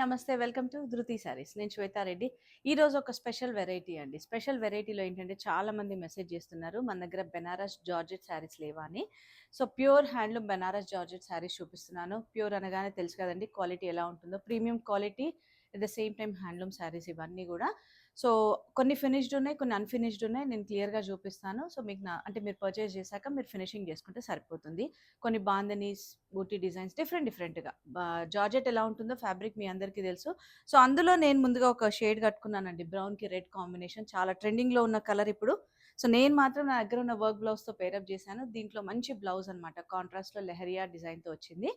నమస్తే. Welcome to ధృతి సారీస్. నేను శ్వేతా రెడ్డి. ఈరోజు ఒక స్పెషల్ వెరైటీ అండి. స్పెషల్ వెరైటీలో ఏంటంటే చాలామంది మెసేజ్ చేస్తున్నారు. మన దగ్గర బెనారస్ జార్జెట్ శారీస్ లేవా అని. So pure handloom Banaras georgette saris చూపిస్తున్నాను. ప్యూర్ అనగానే తెలుసు కదండీ క్వాలిటీ ఎలా ఉంటుందో. Premium quality at the same time handloom saris ఇవన్నీ కూడా. సో కొన్ని ఫినిష్డ్ ఉన్నాయి, కొన్ని అన్‌ఫినిష్డ్ ఉన్నాయి. నేను క్లియర్‌గా చూపిస్తాను. సో మీకు అంటే మీరు పర్చేజ్ చేశాక మీరు ఫినిషింగ్ చేసుకుంటే సరిపోతుంది. కొన్ని బాందనీస్, బూటీ డిజైన్స్ డిఫరెంట్‌గా. జార్జెట్ ఎలా ఉంటుందో ఫ్యాబ్రిక్ మీ అందరికీ తెలుసు. సో అందులో నేను ముందుగా ఒక షేడ్ కట్టుకున్నానండి. బ్రౌన్‌కి రెడ్ కాంబినేషన్ చాలా ట్రెండింగ్‌లో ఉన్న కలర్ ఇప్పుడు. సో నేను మాత్రం నా దగ్గర ఉన్న వర్క్ బ్లౌజ్‌తో పేరప్ చేశాను. దీంట్లో మంచి బ్లౌజ్ అనమాట. కాంట్రాస్ట్‌లో లెహరియా డిజైన్‌తో వచ్చింది.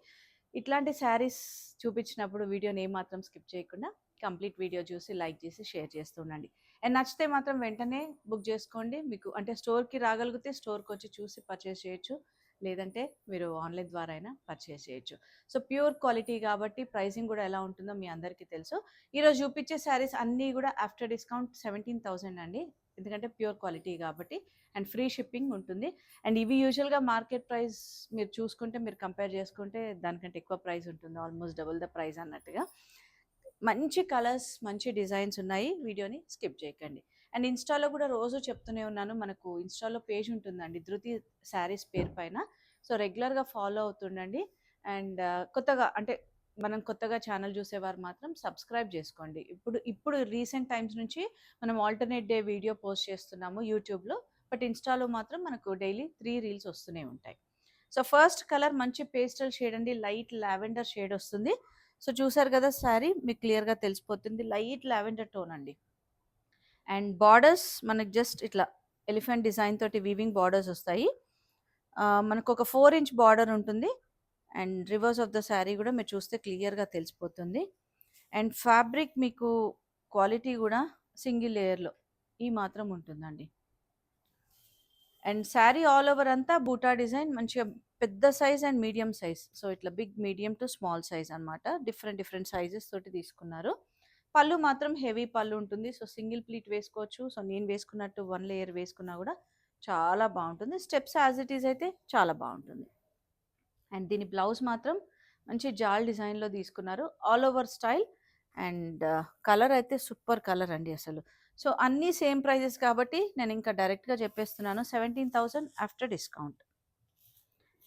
ఇట్లాంటి శారీస్ చూపించినప్పుడు వీడియోని ఏమాత్రం స్కిప్ చేయకుండా కంప్లీట్ వీడియో చూసి లైక్ చేసి షేర్ చేస్తూ ఉండండి. అండ్ నచ్చితే మాత్రం వెంటనే బుక్ చేసుకోండి. మీకు అంటే స్టోర్‌కి రాగలిగితే స్టోర్‌కి వచ్చి చూసి పర్చేస్ చేయొచ్చు. లేదంటే మీరు ఆన్‌లైన్ ద్వారా అయినా పర్చేస్ చేయొచ్చు. సో ప్యూర్ క్వాలిటీ కాబట్టి ప్రైసింగ్ కూడా ఎలా ఉంటుందో మీ అందరికీ తెలుసు. ఈరోజు చూపించే శారీస్ అన్నీ కూడా ఆఫ్టర్ డిస్కౌంట్ 17,000 అండి. ఎందుకంటే ప్యూర్ క్వాలిటీ కాబట్టి అండ్ ఫ్రీ షిప్పింగ్ ఉంటుంది. అండ్ ఇవి యూజువల్‌గా మార్కెట్ ప్రైస్ మీరు చూసుకుంటే మీరు కంపేర్ చేసుకుంటే దానికంటే ఎక్కువ ప్రైస్ ఉంటుంది. ఆల్మోస్ట్ డబుల్ ద ప్రైస్ అన్నట్టుగా. మంచి కలర్స్, మంచి డిజైన్స్ ఉన్నాయి. వీడియోని స్కిప్ చేయకండి. అండ్ ఇన్‌స్టాలో కూడా రోజు చెప్తూనే ఉన్నాను. మనకు ఇన్‌స్టాలో పేజ్ ఉంటుందండి. ధృతి శారీస్ పేరు పైన. సో రెగ్యులర్‌గా ఫాలో అవుతుండండి. అండ్ కొత్తగా అంటే మనం కొత్తగా ఛానల్ చూసేవారు మాత్రం సబ్స్క్రైబ్ చేసుకోండి. ఇప్పుడు రీసెంట్ టైమ్స్ నుంచి మనం ఆల్టర్‌నేట్ డే వీడియో పోస్ట్ చేస్తున్నాము యూట్యూబ్‌లో. బట్ ఇన్‌స్టాలో మాత్రం మనకు డైలీ 3 రీల్స్ వస్తూనే ఉంటాయి. సో ఫస్ట్ కలర్ మంచి పేస్టల్ షేడ్ అండి. లైట్ లావెండర్ షేడ్ వస్తుంది. సో చూసారు కదా శారీ మీకు క్లియర్‌గా తెలిసిపోతుంది. లైట్ లావెండర్ టోన్ అండి. అండ్ బార్డర్స్ మనకు జస్ట్ ఇట్లా ఎలిఫెంట్ డిజైన్ తోటి వీవింగ్ బార్డర్స్ వస్తాయి. మనకు ఒక 4 ఇంచ్ బార్డర్ ఉంటుంది. And reverse of the sari కూడా మీరు చూస్తే క్లియర్‌గా తెలిసిపోతుంది. అండ్ ఫ్యాబ్రిక్ మీకు క్వాలిటీ కూడా సింగిల్ లేయర్‌లో ఈ మాత్రం ఉంటుందండి. అండ్ శారీ ఆల్ ఓవర్ అంతా బూటా డిజైన్ మంచిగా పెద్ద size and medium size. So ఇట్లా big, medium to small size అనమాట. డిఫరెంట్ సైజెస్ తోటి తీసుకున్నారు. పళ్ళు మాత్రం హెవీ పళ్ళు ఉంటుంది. సో సింగిల్ ప్లీట్ వేసుకోవచ్చు. సో నేను వేసుకున్నట్టు 1 లేయర్ వేసుకున్నా కూడా చాలా బాగుంటుంది. స్టెప్స్ యాజ్ ఇట్ ఈజ్ అయితే చాలా బాగుంటుంది. అండ్ దీని బ్లౌజ్ మాత్రం మంచి జాల్ డిజైన్‌లో తీసుకున్నారు. All over style and colour అయితే సూపర్ కలర్ అండి అసలు. సో అన్నీ సేమ్ ప్రైజెస్ కాబట్టి నేను ఇంకా డైరెక్ట్‌గా చెప్పేస్తున్నాను. 17,000 ఆఫ్టర్ డిస్కౌంట్.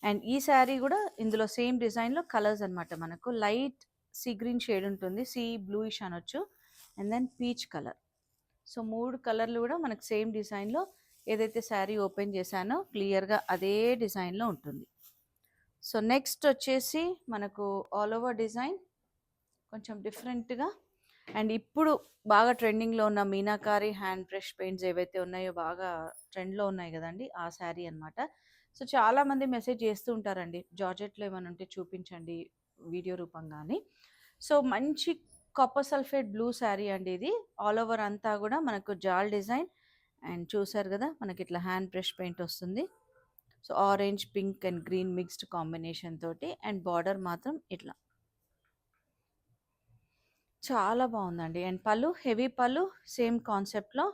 అండ్ ఈ శారీ కూడా ఇందులో సేమ్ డిజైన్‌లో కలర్స్ అనమాట మనకు. లైట్ సీ గ్రీన్ షేడ్ ఉంటుంది. సీ బ్లూయిష్ అనొచ్చు. And then peach colour. So 3 కలర్‌లు కూడా మనకు సేమ్ డిజైన్‌లో ఏదైతే శారీ ఓపెన్ చేశానో క్లియర్‌గా అదే డిజైన్‌లో ఉంటుంది. సో నెక్స్ట్ వచ్చేసి మనకు ఆల్ ఓవర్ డిజైన్ కొంచెం డిఫరెంట్‌గా అండ్ ఇప్పుడు బాగా ట్రెండింగ్‌లో ఉన్న మీనాకారి హ్యాండ్ బ్రష్ పెయింట్స్ ఏవైతే ఉన్నాయో బాగా ట్రెండ్‌లో ఉన్నాయి గదండీ! ఆ శారీ అనమాట. సో చాలామంది మెసేజ్ చేస్తూ ఉంటారండి. జార్జెట్‌లో ఏమైనా ఉంటే చూపించండి వీడియో రూపంగా అని. సో మంచి కాపర్ సల్ఫేట్ బ్లూ శారీ అండి ఇది. ఆల్ ఓవర్ అంతా గూడా మనకు జాల్ డిజైన్ అండ్ చూసారు గదా! మనకిట్లా హ్యాండ్ బ్రష్ పెయింట్ వస్తుంది. So orange, pink and green mixed combination తోటి అండ్ బార్డర్ మాత్రం ఇట్లా. చాలా బావుందండి. అండ్ పళ్ళు హెవీ పళ్ళు సేమ్ కాన్సెప్ట్‌లో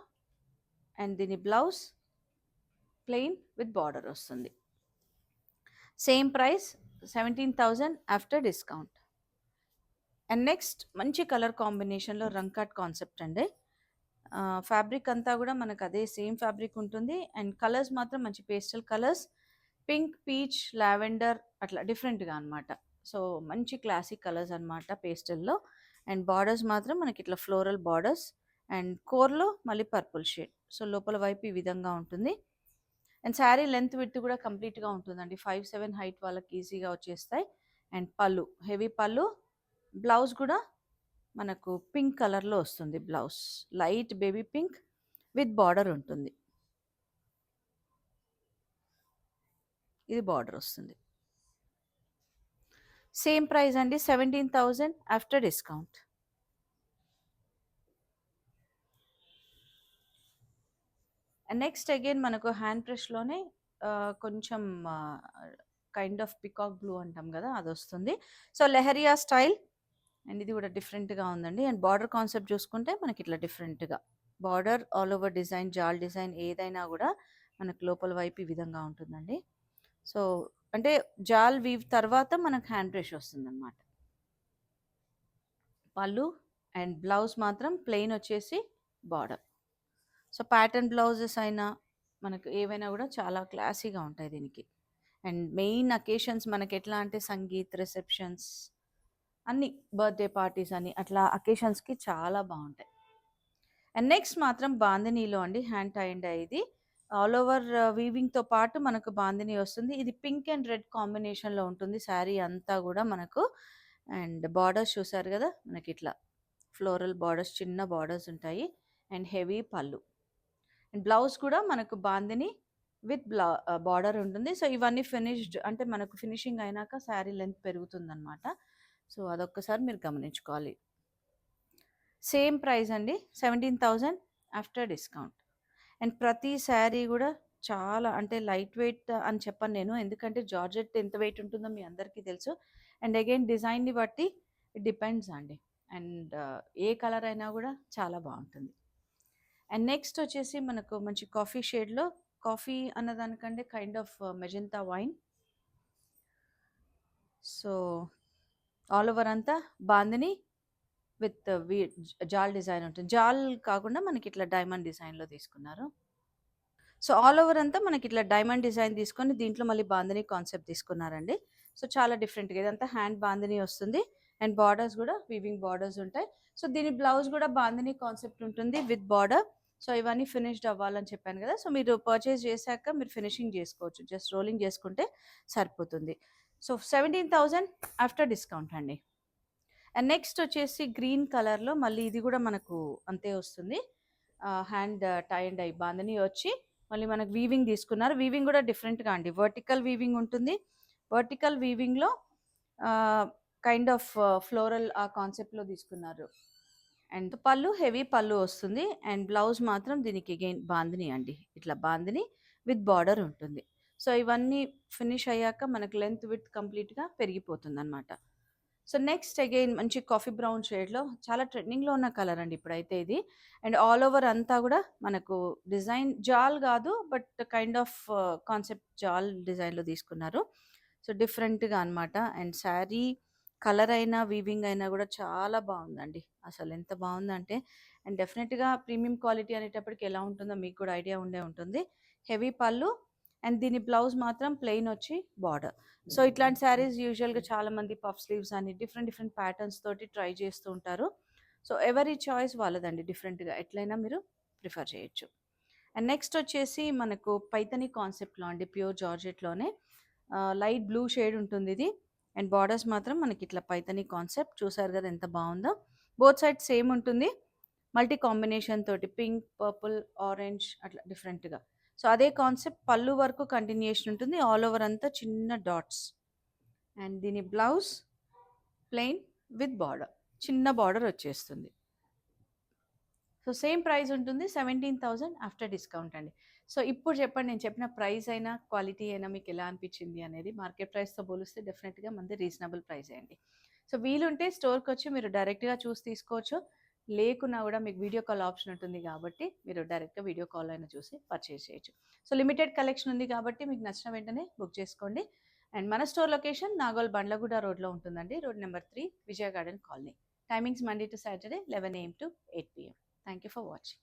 అండ్ దీని బ్లౌజ్ ప్లెయిన్ విత్ బార్డర్ వస్తుంది. Same price 17,000 after discount. And next మంచి కలర్ కాంబినేషన్‌లో రంకాట్ కాన్సెప్ట్ అండి. ఫ్యాబ్రిక్ అంతా గూడా మనకు అదే సేమ్ ఫ్యాబ్రిక్ ఉంటుంది. అండ్ కలర్స్ మాత్రం మంచి pastel colours. Pink, peach, lavender అట్లా డిఫరెంట్‌గా అనమాట. సో మంచి క్లాసిక్ కలర్స్ అనమాట పేస్టల్‌లో. అండ్ బార్డర్స్ మాత్రం మనకి ఇట్లా ఫ్లోరల్ బార్డర్స్ అండ్ కోర్‌లో మళ్ళీ పర్పుల్ షేడ్. సో లోపల వైపు ఈ విధంగా ఉంటుంది. అండ్ శారీ లెంత్ విడ్త్ కూడా కంప్లీట్‌గా ఉంటుందండి. 5'7" హైట్ వాళ్ళకి ఈజీగా వచ్చేస్తాయి. అండ్ పళ్ళు హెవీ పళ్ళు. బ్లౌజ్ కూడా మనకు పింక్ కలర్‌లో వస్తుంది blouse. Light baby pink with border ఉంటుంది. ఇది బార్డర్ వస్తుంది. సేమ్ ప్రైస్ అండి 17,000 after discount. And next again మనకు హ్యాండ్ బ్రష్‌లోనే కొంచెం కైండ్ ఆఫ్ పికాక్ బ్లూ అంటాం గదా! అదొస్తుంది. సో లెహరియా స్టైల్ అండ్ ఇది కూడా డిఫరెంట్‌గా ఉందండి. అండ్ బార్డర్ కాన్సెప్ట్ చూసుకుంటే మనకి ఇట్లా డిఫరెంట్‌గా బార్డర్ ఆల్ ఓవర్ డిజైన్, జాల్ డిజైన్ ఏదైనా గూడా మనకు లోపల వైపు ఈ విధంగా ఉంటుందండి. సో అంటే జాల్ వీవ్ తర్వాత మనకు హ్యాండ్ బ్రష్ వస్తుందనమాట. పళ్ళు అండ్ బ్లౌజ్ మాత్రం ప్లెయిన్ వచ్చేసి బార్డర్. సో ప్యాటర్న్ బ్లౌజెస్ అయినా మనకు ఏవైనా కూడా చాలా క్లాసీగా ఉంటాయి దీనికి. అండ్ మెయిన్ అకేషన్స్ మనకి ఎట్లా అంటే సంగీత్, రిసెప్షన్స్ అన్ని, బర్త్‌డే పార్టీస్ అని అట్లా అకేషన్స్‌కి చాలా బావుంటాయి. అండ్ నెక్స్ట్ మాత్రం బాందినీలో అండి, హ్యాండ్ టై అండ్ డై ఇది. ఆల్ ఓవర్ వీవింగ్‌తో పాటు మనకు బాందిని వస్తుంది. ఇది పింక్ అండ్ రెడ్ కాంబినేషన్‌లో ఉంటుంది శారీ అంతా గూడా మనకు. అండ్ బార్డర్స్ చూసారు గదా! మనకిట్లా ఫ్లోరల్ బార్డర్స్, చిన్న బార్డర్స్ ఉంటాయి. అండ్ హెవీ పళ్ళు. అండ్ బ్లౌజ్ కూడా మనకు బాందిని విత్ బార్డర్ ఉంటుంది. సో ఇవన్నీ ఫినిష్డ్ అంటే మనకు ఫినిషింగ్ అయినాక శారీ లెంత్ పెరుగుతుందనమాట. సో అదొక్కసారి మీరు గమనించుకోవాలి. సేమ్ ప్రైస్ అండి, 17,000 ఆఫ్టర్ డిస్కౌంట్. అండ్ ప్రతి శారీ కూడా చాలా అంటే లైట్ వెయిట్ అని చెప్పను నేను, ఎందుకంటే జార్జెట్ ఎంత వెయిట్ ఉంటుందో మీ అందరికీ తెలుసు. అండ్ అగైన్ డిజైన్ని బట్టి ఇట్ డిపెండ్స్ అండి. అండ్ ఏ కలర్ అయినా కూడా చాలా బాగుంటుంది. అండ్ నెక్స్ట్ వచ్చేసి మనకు మంచి కాఫీ షేడ్లో, కాఫీ అన్నదానికంటే kind of magenta wine. So all over అంతా బాందిని విత్ జాల్ డిజైన్ ఉంటుంది. జాల్ కాకుండా మనకి ఇట్లా డైమండ్ డిజైన్లో తీసుకున్నారు. సో ఆల్ ఓవర్ అంతా మనకి ఇట్లా డైమండ్ డిజైన్ తీసుకొని దీంట్లో మళ్ళీ బాందిని కాన్సెప్ట్ తీసుకున్నారండి. సో చాలా డిఫరెంట్గా ఇదంతా హ్యాండ్ బాందిని వస్తుంది. అండ్ బార్డర్స్ కూడా వీవింగ్ బార్డర్స్ ఉంటాయి. సో దీని బ్లౌజ్ కూడా బాందిని కాన్సెప్ట్ ఉంటుంది విత్ బార్డర్. సో ఇవన్నీ ఫినిష్డ్ అవ్వాలని చెప్పాను కదా! సో మీరు పర్చేస్ చేశాక మీరు ఫినిషింగ్ చేసుకోవచ్చు, జస్ట్ రోలింగ్ చేసుకుంటే సరిపోతుంది. సో 17,000 ఆఫ్టర్ డిస్కౌంట్ అండి. అండ్ నెక్స్ట్ వచ్చేసి గ్రీన్ కలర్లో మళ్ళీ ఇది కూడా మనకు అంతే వస్తుంది. Hand tie and dye bandhani వచ్చి మళ్ళీ మనకు వీవింగ్ తీసుకున్నారు. వీవింగ్ కూడా డిఫరెంట్గా అండి, వర్టికల్ వీవింగ్ ఉంటుంది. వర్టికల్ వీవింగ్లో కైండ్ ఆఫ్ ఫ్లోరల్ ఆ కాన్సెప్ట్లో తీసుకున్నారు. అండ్ పళ్ళు హెవీ పళ్ళు వస్తుంది. అండ్ బ్లౌజ్ మాత్రం దీనికి అగైన్ బాందిని అండి, ఇట్లా బాందిని విత్ బార్డర్ ఉంటుంది. సో ఇవన్నీ ఫినిష్ అయ్యాక మనకు లెంత్ విత్ కంప్లీట్గా పెరిగిపోతుంది అనమాట. సో నెక్స్ట్ అగైన్ మంచి కాఫీ బ్రౌన్ షేడ్లో చాలా ట్రెండింగ్లో ఉన్న కలర్ అండి ఇప్పుడైతే ఇది. అండ్ ఆల్ ఓవర్ అంతా కూడా మనకు డిజైన్ జాల్ కాదు, బట్ కైండ్ ఆఫ్ కాన్సెప్ట్ జాల్ డిజైన్లో తీసుకున్నారు. సో డిఫరెంట్గా అనమాట. అండ్ శారీ కలర్ అయినా వీవింగ్ అయినా కూడా చాలా బాగుందండి, అసలు ఎంత బాగుందంటే. అండ్ డెఫినెట్గా ప్రీమియం క్వాలిటీ అనేటప్పటికి ఎలా ఉంటుందో మీకు కూడా ఐడియా ఉండే ఉంటుంది. హెవీ పళ్ళు అండ్ దీని బ్లౌజ్ మాత్రం ప్లెయిన్ వచ్చి బార్డర్. సో ఇట్లాంటి శారీస్ యూజువల్గా చాలామంది పఫ్ స్లీవ్స్ అని డిఫరెంట్ డిఫరెంట్ ప్యాటర్న్స్ తోటి ట్రై చేస్తూ ఉంటారు. సో ఎవరి చాయిస్ వాళ్ళదండి, డిఫరెంట్గా ఎట్లయినా మీరు ప్రిఫర్ చేయొచ్చు. అండ్ నెక్స్ట్ వచ్చేసి మనకు పైతని కాన్సెప్ట్లో అండి, ప్యూర్ జార్జెట్లోనే లైట్ బ్లూ షేడ్ ఉంటుంది ఇది. అండ్ బార్డర్స్ మాత్రం మనకి ఇట్లా పైతని కాన్సెప్ట్ చూసారు కదా ఎంత బాగుందో. బోత్ సైడ్ సేమ్ ఉంటుంది, మల్టీ కాంబినేషన్ తోటి పింక్, పర్పుల్, ఆరెంజ్ అట్లా డిఫరెంట్గా. సో అదే కాన్సెప్ట్ పళ్ళు వరకు కంటిన్యూషన్ ఉంటుంది, ఆల్ ఓవర్ అంతా చిన్న డాట్స్. అండ్ దీని బ్లౌజ్ ప్లెయిన్ విత్ బార్డర్, చిన్న బార్డర్ వచ్చేస్తుంది. సో సేమ్ ప్రైస్ ఉంటుంది, 17,000 ఆఫ్టర్ డిస్కౌంట్ అండి. సో ఇప్పుడు చెప్పండి, నేను చెప్పిన ప్రైస్ అయినా క్వాలిటీ అయినా మీకు ఎలా అనిపించింది అనేది. మార్కెట్ ప్రైస్తో పోలిస్తే డెఫినెట్గా మనది రీజనబుల్ ప్రైస్ అండి. సో వీలుంటే స్టోర్కి వచ్చి మీరు డైరెక్ట్గా చూసి తీసుకోవచ్చు, లేకున్నా కూడా మీకు వీడియో కాల్ ఆప్షన్ ఉంటుంది కాబట్టి మీరు డైరెక్ట్గా వీడియో కాల్ అయినా చూసి పర్చేస్ చేయొచ్చు. సో లిమిటెడ్ కలెక్షన్ ఉంది కాబట్టి మీకు నచ్చిన వెంటనే బుక్ చేసుకోండి. అండ్ మన స్టోర్ లొకేషన్ నాగోల్ బండ్లగూడ రోడ్లో ఉంటుందండి, road number 3, Vijaya garden colony. Timings Monday to Saturday 11 AM to 8 PM. Thank you for watching.